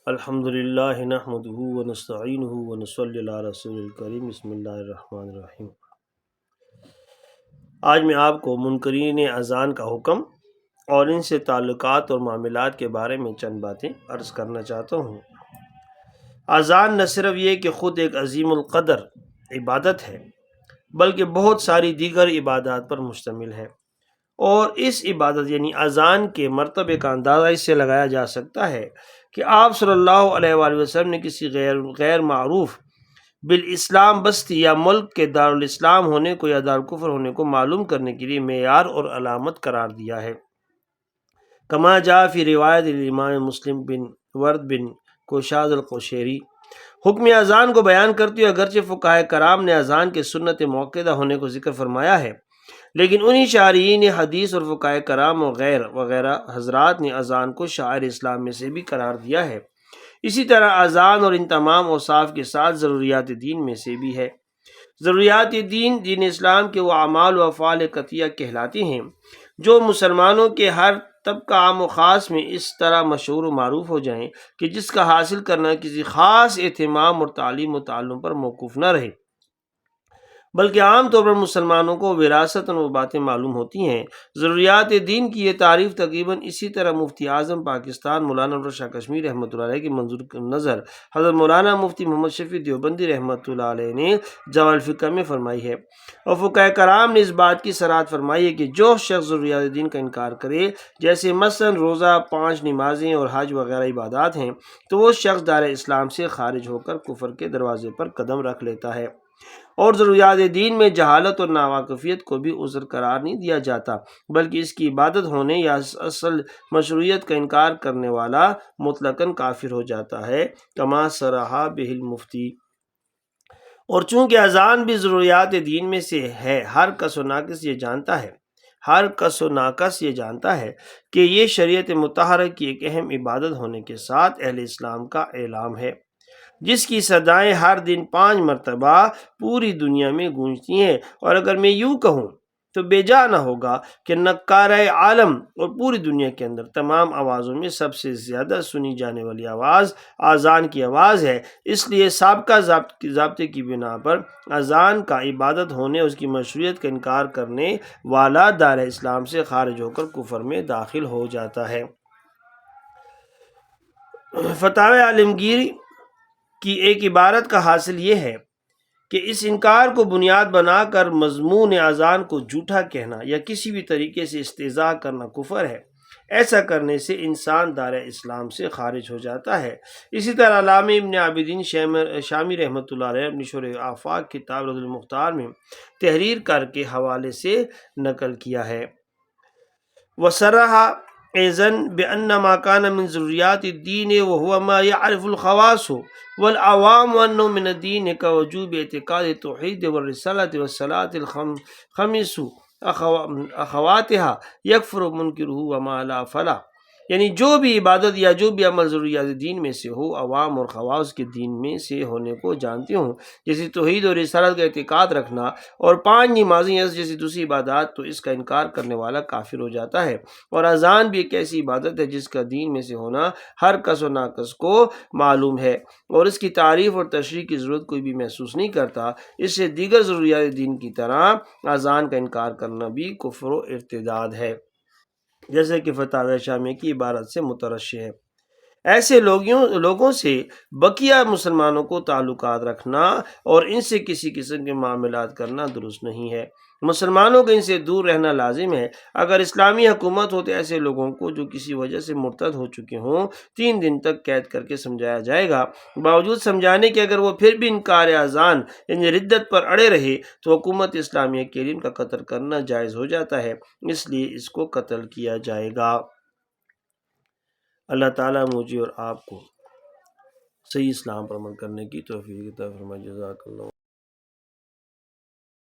الحمد للہ نحمدہ ونستعینہ ونصلی علی رسول الکریم بسم اللہ الرحمن الرحیم۔ آج میں آپ کو منکرین اذان کا حکم اور ان سے تعلقات اور معاملات کے بارے میں چند باتیں عرض کرنا چاہتا ہوں۔ اذان نہ صرف یہ کہ خود ایک عظیم القدر عبادت ہے بلکہ بہت ساری دیگر عبادات پر مشتمل ہے، اور اس عبادت یعنی اذان کے مرتبے کا اندازہ اس سے لگایا جا سکتا ہے کہ آپ صلی اللہ علیہ وآلہ وسلم نے کسی غیر معروف بالاسلام بستی یا ملک کے دارالاسلام ہونے کو یا دارالکفر ہونے کو معلوم کرنے کے لیے معیار اور علامت قرار دیا ہے۔ کما جاء فی روایت الامام مسلم بن ورد بن کوشاد القشیری۔ حکم اذان کو بیان کرتے ہوئے اگرچہ فقہائے کرام نے اذان کے سنت موقدہ ہونے کو ذکر فرمایا ہے، لیکن انہی شارحین حدیث اور فقہائے کرام وغیرہ حضرات نے اذان کو شعائر اسلام میں سے بھی قرار دیا ہے۔ اسی طرح اذان اور ان تمام اوصاف کے ساتھ ضروریات دین میں سے بھی ہے۔ ضروریات دین اسلام کے وہ اعمال و افعال قطعیہ کہلاتے ہیں جو مسلمانوں کے ہر طبقہ عام و خاص میں اس طرح مشہور و معروف ہو جائیں کہ جس کا حاصل کرنا کسی خاص اہتمام اور تعلیم و تعلم پر موقوف نہ رہے، بلکہ عام طور پر مسلمانوں کو وراثتاً وہ باتیں معلوم ہوتی ہیں۔ ضروریات دین کی یہ تعریف تقریباً اسی طرح مفتی اعظم پاکستان مولانا انور شاہ کشمیری رحمۃ اللہ علیہ کے منظور نظر حضرت مولانا مفتی محمد شفیع دیوبندی رحمۃ اللہ علیہ نے جواہر الفقہ میں فرمائی ہے، اور فقہائے کرام نے اس بات کی صراحت فرمائی ہے کہ جو شخص ضروریات دین کا انکار کرے، جیسے مثلا روزہ، 5 نمازیں اور حج وغیرہ عبادات ہیں، تو وہ شخص دار اسلام سے خارج ہو کر کفر کے دروازے پر قدم رکھ لیتا ہے۔ اور ضروریات دین میں جہالت اور ناواقفیت کو بھی عذر قرار نہیں دیا جاتا، بلکہ اس کی عبادت ہونے یا اصل مشروعیت کا انکار کرنے والا مطلقاً کافر ہو جاتا ہے، کما صرح بہ المفتی۔ اور چونکہ اذان بھی ضروریات دین میں سے ہے، ہر کس و ناقص یہ جانتا ہے کہ یہ شریعت مطہرہ کی ایک اہم عبادت ہونے کے ساتھ اہل اسلام کا اعلام ہے، جس کی صدائیں ہر دن 5 مرتبہ پوری دنیا میں گونجتی ہیں۔ اور اگر میں یوں کہوں تو بے جا نہ ہوگا کہ نکارۂ عالم اور پوری دنیا کے اندر تمام آوازوں میں سب سے زیادہ سنی جانے والی آواز اذان کی آواز ہے۔ اس لیے سابقہ ضابطے کی بنا پر اذان کا عبادت ہونے، اس کی مشروعیت کا انکار کرنے والا دار اسلام سے خارج ہو کر کفر میں داخل ہو جاتا ہے۔ فتاوی عالمگیر کی ایک عبارت کا حاصل یہ ہے کہ اس انکار کو بنیاد بنا کر مضمون اذان کو جھوٹا کہنا یا کسی بھی طریقے سے استہزاء کرنا کفر ہے۔ ایسا کرنے سے انسان دار اسلام سے خارج ہو جاتا ہے۔ اسی طرح علامہ ابن عابدین شامی رحمۃ اللہ علیہ اپنی شرح آفاق کتاب رد المختار میں تحریر کر کے حوالے سے نقل کیا ہے۔ وصرح ایضاً بأن ما كان من ضروریات الدین وهو ما يعرف الخواص والعوام وأنه من الدین كوجوب اعتقاد التوحید والرسالة والصلاة الخمس اخواتها يكفر منکرہ وما لا فلا۔ یعنی جو بھی عبادت یا جو بھی عمل ضروریات دین میں سے ہو، عوام اور خواص کے دین میں سے ہونے کو جانتے ہوں، جیسے توحید اور رسالت کا اعتقاد رکھنا اور 5 نمازیں جیسی دوسری عبادات، تو اس کا انکار کرنے والا کافر ہو جاتا ہے۔ اور اذان بھی ایک ایسی عبادت ہے جس کا دین میں سے ہونا ہر کس و ناقص کو معلوم ہے، اور اس کی تعریف اور تشریح کی ضرورت کوئی بھی محسوس نہیں کرتا۔ اس سے دیگر ضروریات دین کی طرح اذان کا انکار کرنا بھی کفر و ارتداد ہے، جیسے کہ فتاوی شامیہ کی عبارت سے مترشح ہے۔ ایسے لوگوں سے بقیہ مسلمانوں کو تعلقات رکھنا اور ان سے کسی قسم کے معاملات کرنا درست نہیں ہے۔ مسلمانوں کو ان سے دور رہنا لازم ہے۔ اگر اسلامی حکومت ہو تو ایسے لوگوں کو جو کسی وجہ سے مرتد ہو چکے ہوں 3 دن تک قید کر کے سمجھایا جائے گا۔ باوجود سمجھانے کے اگر وہ پھر بھی انکار اذان یعنی ردت پر اڑے رہے تو حکومت اسلامیہ کے لیے ان کا قتل کرنا جائز ہو جاتا ہے، اس لیے اس کو قتل کیا جائے گا۔ اللہ تعالیٰ مجھے اور آپ کو صحیح اسلام پر عمل کرنے کی توفیق عطا فرمائے۔ جزاک اللہ۔